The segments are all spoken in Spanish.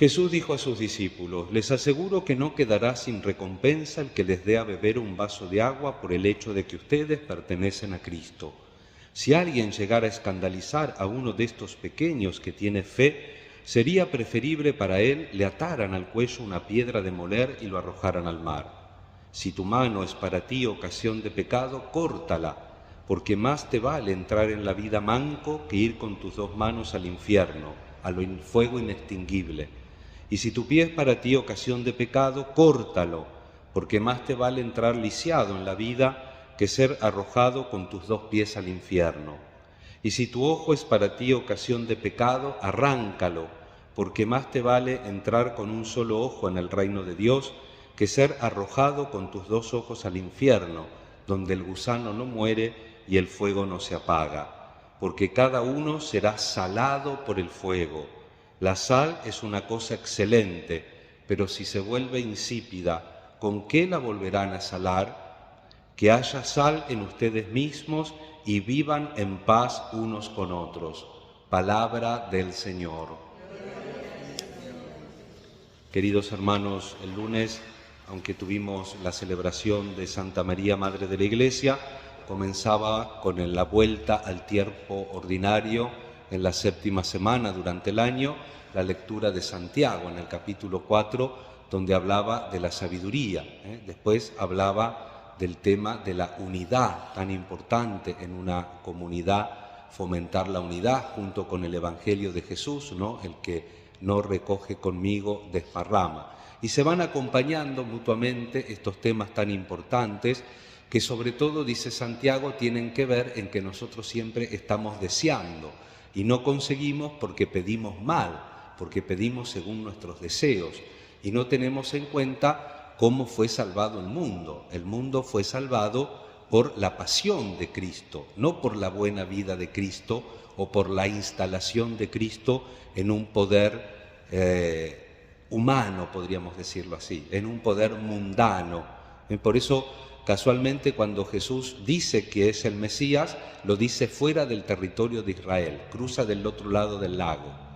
Jesús dijo a sus discípulos: les aseguro que no quedará sin recompensa el que les dé a beber un vaso de agua por el hecho de que ustedes pertenecen a Cristo. Si alguien llegara a escandalizar a uno de estos pequeños que tiene fe, sería preferible para él le ataran al cuello una piedra de moler y lo arrojaran al mar. Si tu mano es para ti ocasión de pecado, córtala, porque más te vale entrar en la vida manco que ir con tus dos manos al infierno, al fuego inextinguible. Y si tu pie es para ti ocasión de pecado, córtalo, porque más te vale entrar lisiado en la vida que ser arrojado con tus dos pies al infierno. Y si tu ojo es para ti ocasión de pecado, arráncalo, porque más te vale entrar con un solo ojo en el reino de Dios que ser arrojado con tus dos ojos al infierno, donde el gusano no muere y el fuego no se apaga, porque cada uno será salado por el fuego. La sal es una cosa excelente, pero si se vuelve insípida, ¿con qué la volverán a salar? Que haya sal en ustedes mismos y vivan en paz unos con otros. Palabra del Señor. Queridos hermanos, el lunes, aunque tuvimos la celebración de Santa María, Madre de la Iglesia, comenzaba con la vuelta al tiempo ordinario en la séptima semana durante el año, la lectura de Santiago en el capítulo 4, donde hablaba de la sabiduría. Después hablaba del tema de la unidad, tan importante en una comunidad, fomentar la unidad junto con el Evangelio de Jesús, ¿no? El que no recoge conmigo desparrama. Y se van acompañando mutuamente estos temas tan importantes que sobre todo, dice Santiago, tienen que ver en que nosotros siempre estamos deseando y no conseguimos porque pedimos mal, porque pedimos según nuestros deseos y no tenemos en cuenta cómo fue salvado el mundo. El mundo fue salvado por la pasión de Cristo, no por la buena vida de Cristo o por la instalación de Cristo en un poder humano, podríamos decirlo así, en un poder mundano. Por eso, casualmente, cuando Jesús dice que es el Mesías, lo dice fuera del territorio de Israel, cruza del otro lado del lago,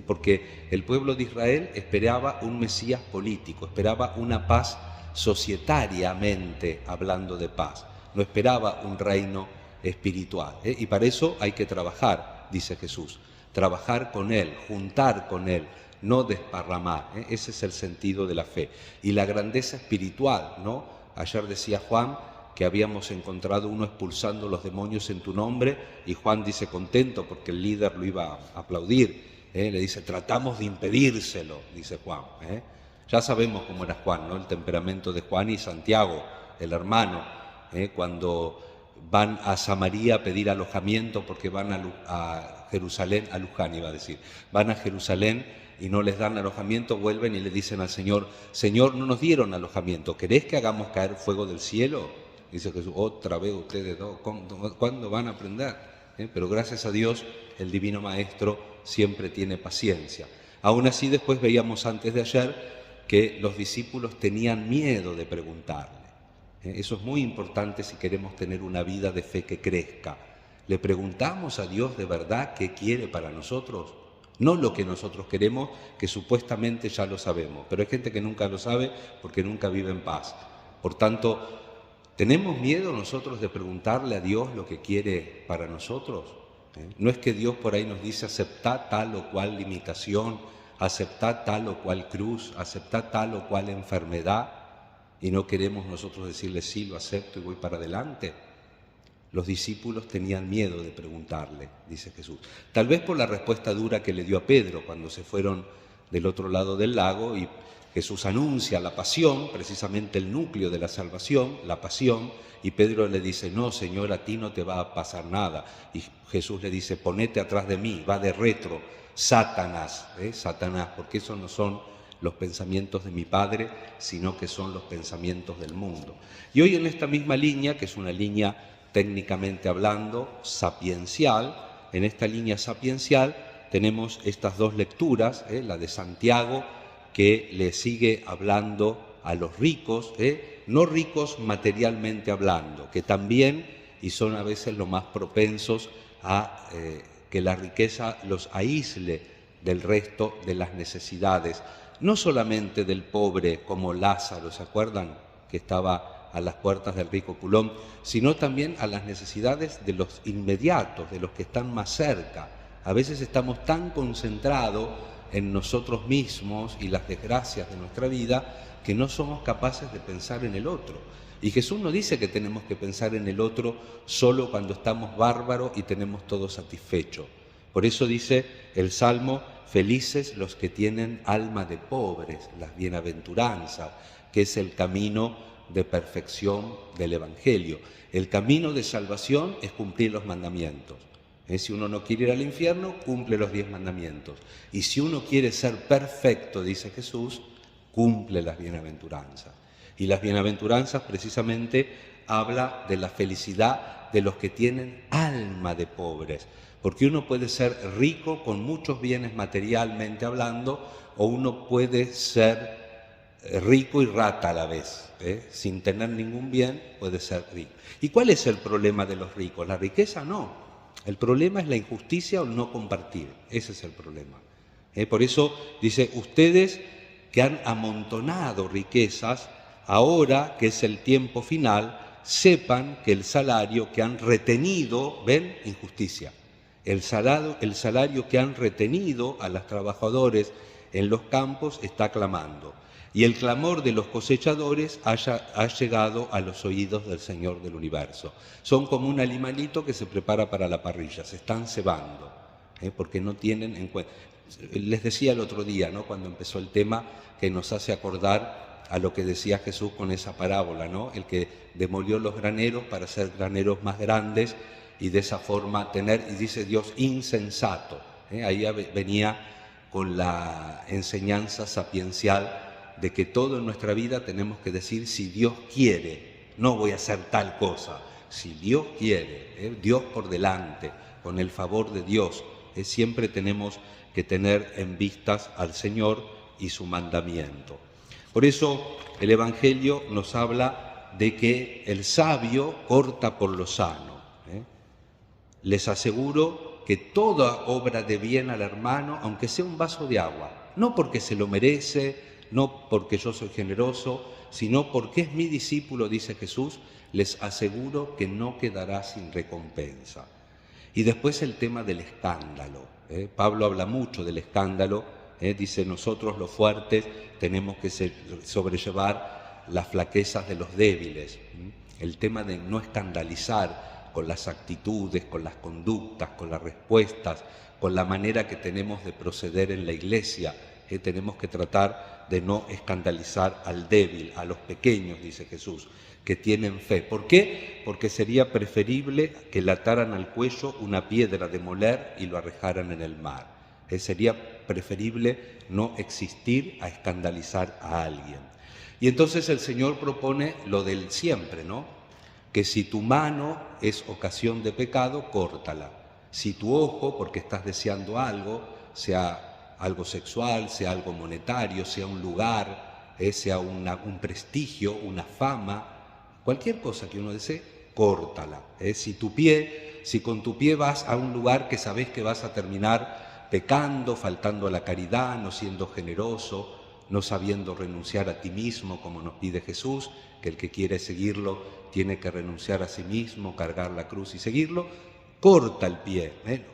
porque el pueblo de Israel esperaba un Mesías político, esperaba una paz societariamente hablando de paz, no esperaba un reino espiritual, y para eso hay que trabajar, dice Jesús, trabajar con Él, juntar con Él, no desparramar. Ese es el sentido de la fe. Y la grandeza espiritual, ¿no? Ayer decía Juan que habíamos encontrado uno expulsando los demonios en tu nombre, y Juan dice contento porque el líder lo iba a aplaudir. Le dice, tratamos de impedírselo, dice Juan. Ya sabemos cómo era Juan, ¿no? El temperamento de Juan y Santiago, el hermano, cuando van a Samaria a pedir alojamiento porque van a Jerusalén, a Luján iba a decir, van a Jerusalén y no les dan alojamiento, vuelven y le dicen al Señor, Señor, no nos dieron alojamiento, ¿querés que hagamos caer fuego del cielo? Dice Jesús, otra vez ustedes dos, ¿cuándo van a aprender? Pero gracias a Dios, el Divino Maestro siempre tiene paciencia. Aún así, después veíamos antes de ayer que los discípulos tenían miedo de preguntarle. Eso es muy importante si queremos tener una vida de fe que crezca. ¿Le preguntamos a Dios de verdad qué quiere para nosotros? No lo que nosotros queremos, que supuestamente ya lo sabemos, pero hay gente que nunca lo sabe porque nunca vive en paz. Por tanto, ¿tenemos miedo nosotros de preguntarle a Dios lo que quiere para nosotros? No es que Dios por ahí nos dice aceptá tal o cual limitación, aceptá tal o cual cruz, aceptá tal o cual enfermedad, y no queremos nosotros decirle sí, lo acepto y voy para adelante. Los discípulos tenían miedo de preguntarle, dice Jesús. Tal vez por la respuesta dura que le dio a Pedro cuando se fueron del otro lado del lago y Jesús anuncia la pasión, precisamente el núcleo de la salvación, la pasión, y Pedro le dice, no, Señor, a ti no te va a pasar nada. Y Jesús le dice, ponete atrás de mí, va de retro, Satanás, Satanás, porque esos no son los pensamientos de mi Padre, sino que son los pensamientos del mundo. Y hoy en esta misma línea, que es una línea técnicamente hablando, sapiencial, en esta línea sapiencial tenemos estas dos lecturas, la de Santiago, que le sigue hablando a los ricos, no ricos materialmente hablando, que también, y son a veces los más propensos a que la riqueza los aísle del resto de las necesidades, no solamente del pobre como Lázaro, ¿se acuerdan? Que estaba a las puertas del rico Culón, sino también a las necesidades de los inmediatos, de los que están más cerca. A veces estamos tan concentrados en nosotros mismos y las desgracias de nuestra vida que no somos capaces de pensar en el otro. Y Jesús no dice que tenemos que pensar en el otro solo cuando estamos bárbaros y tenemos todo satisfecho. Por eso dice el Salmo: felices los que tienen alma de pobres, las bienaventuranzas, que es el camino de perfección del Evangelio. El camino de salvación es cumplir los mandamientos. Si uno no quiere ir al infierno, cumple los 10 mandamientos. Y si uno quiere ser perfecto, dice Jesús, cumple las bienaventuranzas. Y las bienaventuranzas precisamente habla de la felicidad de los que tienen alma de pobres. Porque uno puede ser rico con muchos bienes materialmente hablando, o uno puede ser rico y rata a la vez, sin tener ningún bien puede ser rico. ¿Y cuál es el problema de los ricos? La riqueza no. El problema es la injusticia o el no compartir. Ese es el problema. Por eso dice: ustedes que han amontonado riquezas, ahora que es el tiempo final, sepan que el salario que han retenido, ¿ven? Injusticia. El salario que han retenido a los trabajadores en los campos está clamando. Y el clamor de los cosechadores ha llegado a los oídos del Señor del universo. Son como un animalito que se prepara para la parrilla, se están cebando, porque no tienen en cuenta. Les decía el otro día, ¿no?, cuando empezó el tema, que nos hace acordar a lo que decía Jesús con esa parábola, ¿no? El que demolió los graneros para hacer graneros más grandes y de esa forma tener, y dice Dios, insensato. Ahí venía con la enseñanza sapiencial de que todo en nuestra vida tenemos que decir: si Dios quiere, no voy a hacer tal cosa. Si Dios quiere, Dios por delante, con el favor de Dios, siempre tenemos que tener en vistas al Señor y su mandamiento. Por eso el Evangelio nos habla de que el sabio corta por lo sano. Les aseguro que toda obra de bien al hermano, aunque sea un vaso de agua, no porque se lo merece, no porque yo soy generoso, sino porque es mi discípulo, dice Jesús, les aseguro que no quedará sin recompensa. Y después el tema del escándalo. Pablo habla mucho del escándalo, dice: nosotros los fuertes tenemos que sobrellevar las flaquezas de los débiles. El tema de no escandalizar con las actitudes, con las conductas, con las respuestas, con la manera que tenemos de proceder en la Iglesia. Tenemos que tratar de no escandalizar al débil, a los pequeños, dice Jesús, que tienen fe. ¿Por qué? Porque sería preferible que le ataran al cuello una piedra de moler y lo arrojaran en el mar. Sería preferible no existir a escandalizar a alguien. Y entonces el Señor propone lo del siempre, ¿no? Que si tu mano es ocasión de pecado, córtala. Si tu ojo, porque estás deseando algo, sea algo sexual, sea algo monetario, sea un lugar, sea un prestigio, una fama, cualquier cosa que uno desee, córtala. Si con tu pie vas a un lugar que sabes que vas a terminar pecando, faltando a la caridad, no siendo generoso, no sabiendo renunciar a ti mismo, como nos pide Jesús, que el que quiere seguirlo tiene que renunciar a sí mismo, cargar la cruz y seguirlo, corta el pie.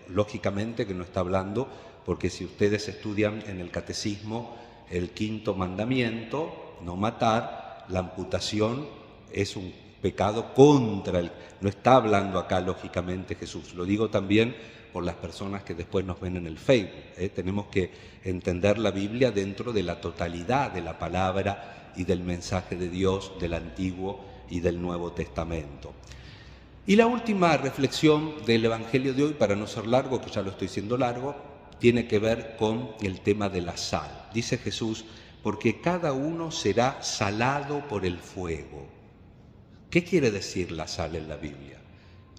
Lógicamente que no está hablando, porque si ustedes estudian en el catecismo el 5.º mandamiento, no matar, la amputación es un pecado contra no está hablando acá lógicamente Jesús. Lo digo también por las personas que después nos ven en el Facebook. Tenemos que entender la Biblia dentro de la totalidad de la palabra y del mensaje de Dios del Antiguo y del Nuevo Testamento. Y la última reflexión del Evangelio de hoy, para no ser largo, que ya lo estoy siendo largo, tiene que ver con el tema de la sal. Dice Jesús: porque cada uno será salado por el fuego. ¿Qué quiere decir la sal en la Biblia?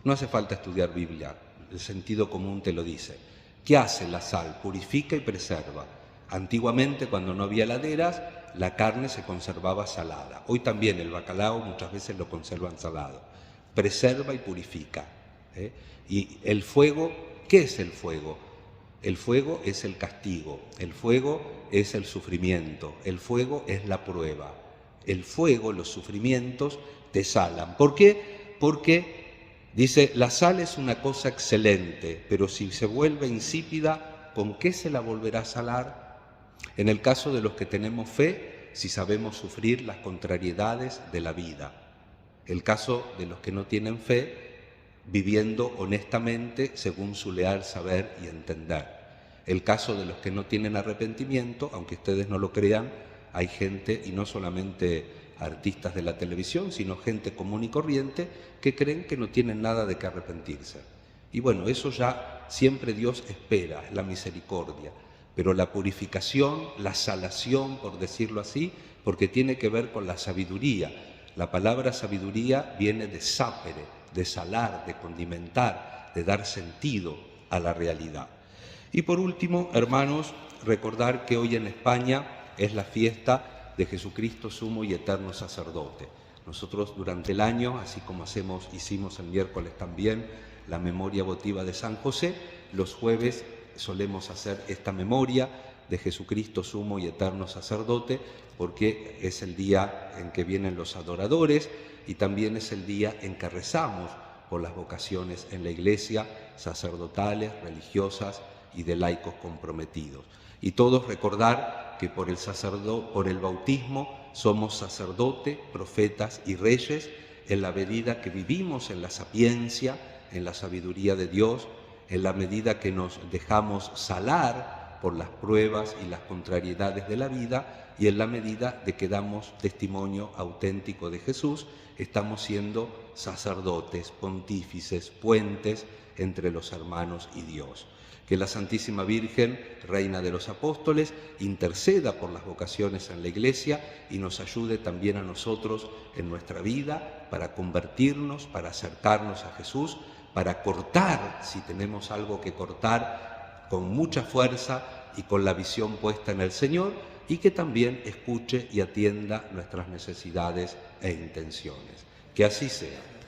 No hace falta estudiar Biblia, el sentido común te lo dice. ¿Qué hace la sal? Purifica y preserva. Antiguamente, cuando no había heladeras, la carne se conservaba salada. Hoy también el bacalao muchas veces lo conservan salado. Preserva y purifica. Y el fuego, ¿qué es el fuego? El fuego es el castigo, el fuego es el sufrimiento, el fuego es la prueba. El fuego, los sufrimientos, te salan. ¿Por qué? Porque, dice, la sal es una cosa excelente, pero si se vuelve insípida, ¿con qué se la volverá a salar? En el caso de los que tenemos fe, si sabemos sufrir las contrariedades de la vida. El caso de los que no tienen fe, viviendo honestamente según su leal saber y entender. El caso de los que no tienen arrepentimiento, aunque ustedes no lo crean, hay gente, y no solamente artistas de la televisión, sino gente común y corriente, que creen que no tienen nada de qué arrepentirse. Y bueno, eso ya siempre Dios espera, la misericordia, pero la purificación, la salación, por decirlo así, porque tiene que ver con la sabiduría. La palabra sabiduría viene de sapere, de salar, de condimentar, de dar sentido a la realidad. Y por último, hermanos, recordar que hoy en España es la fiesta de Jesucristo sumo y eterno sacerdote. Nosotros durante el año, así como hicimos el miércoles también la memoria votiva de San José, los jueves solemos hacer esta memoria de Jesucristo sumo y eterno sacerdote, porque es el día en que vienen los adoradores y también es el día en que rezamos por las vocaciones en la Iglesia, sacerdotales, religiosas y de laicos comprometidos. Y todos recordar que por el bautismo somos sacerdote, profetas y reyes en la medida que vivimos en la sapiencia, en la sabiduría de Dios, en la medida que nos dejamos salar por las pruebas y las contrariedades de la vida y en la medida de que damos testimonio auténtico de Jesús, estamos siendo sacerdotes, pontífices, puentes entre los hermanos y Dios. Que la Santísima Virgen, Reina de los Apóstoles, interceda por las vocaciones en la Iglesia y nos ayude también a nosotros en nuestra vida para convertirnos, para acercarnos a Jesús, para cortar, si tenemos algo que cortar, con mucha fuerza y con la visión puesta en el Señor, y que también escuche y atienda nuestras necesidades e intenciones. Que así sea.